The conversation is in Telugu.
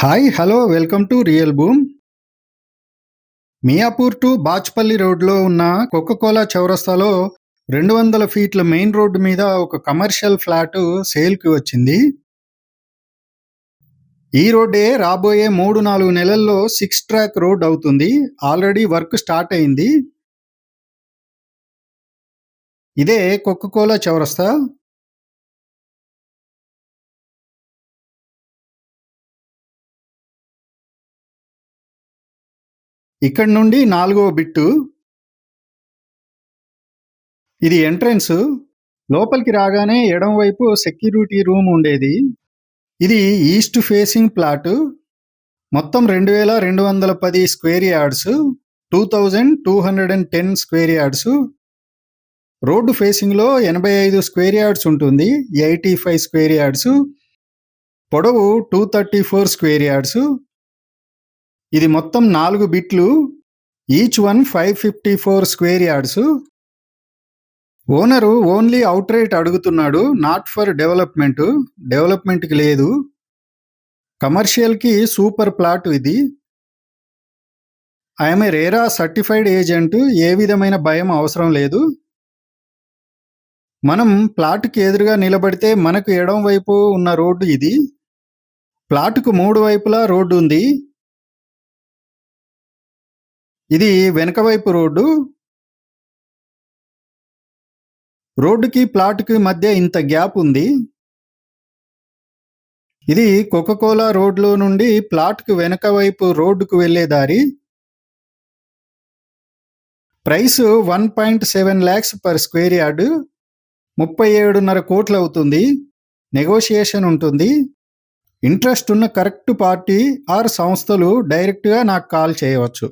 Hi hello welcome to real boom. Miyapur to Bachupally రోడ్లో ఉన్న కోకోకోలా చౌరస్తాలో 200 ఫీట్ల మెయిన్ రోడ్డు మీద ఒక కమర్షియల్ ఫ్లాట్ సేల్కి వచ్చింది. ఈ రోడ్డే రాబోయే 3-4 నెలల్లో 6 ట్రాక్ రోడ్ అవుతుంది. ఆల్రెడీ వర్క్ స్టార్ట్ అయింది. ఇదే కోకోకోలా చౌరస్తా. ఇక్కడ నుండి 4వ బిట్టు. ఇది ఎంట్రన్స్. లోపలికి రాగానే ఎడం వైపు సెక్యూరిటీ రూమ్ ఉండేది. ఇది ఈస్ట్ ఫేసింగ్ ప్లాట్. మొత్తం 2210 square yards, 2210 square yards. Road ఫేసింగ్లో 85 స్క్వేర్ యార్డ్స్ ఉంటుంది, 85 స్క్వేర్ యార్డ్స్. పొడవు 234 స్క్వేర్ యార్డ్స్. ఇది మొత్తం 4 బిట్లు, each one 554 square yards. Owner only out rate అడుగుతున్నాడు, నాట్ ఫర్ డెవలప్మెంట్కి లేదు. కమర్షియల్కి సూపర్ ప్లాట్ ఇది. I am a RERA certified agent. ఏ విధమైన భయం అవసరం లేదు. మనం ప్లాట్కి ఎదురుగా నిలబడితే మనకు ఎడం వైపు ఉన్న రోడ్డు ఇది. ప్లాట్కు 3 వైపులా రోడ్డు ఉంది. ఇది వెనక వైపు రోడ్డు. రోడ్డుకి ప్లాట్కి మధ్య ఇంత గ్యాప్ ఉంది. ఇది కోకోకోలా రోడ్లో నుండి ప్లాట్కు వెనక వైపు రోడ్డుకు వెళ్లే దారి. Price 1.7 lakhs per square yard, 37.5 కోట్లు అవుతుంది. నెగోషియేషన్ ఉంటుంది. ఇంట్రెస్ట్ ఉన్న కరెక్ట్ పార్టీ ఆర్ సంస్థలు డైరెక్ట్గా నాకు కాల్ చేయవచ్చు.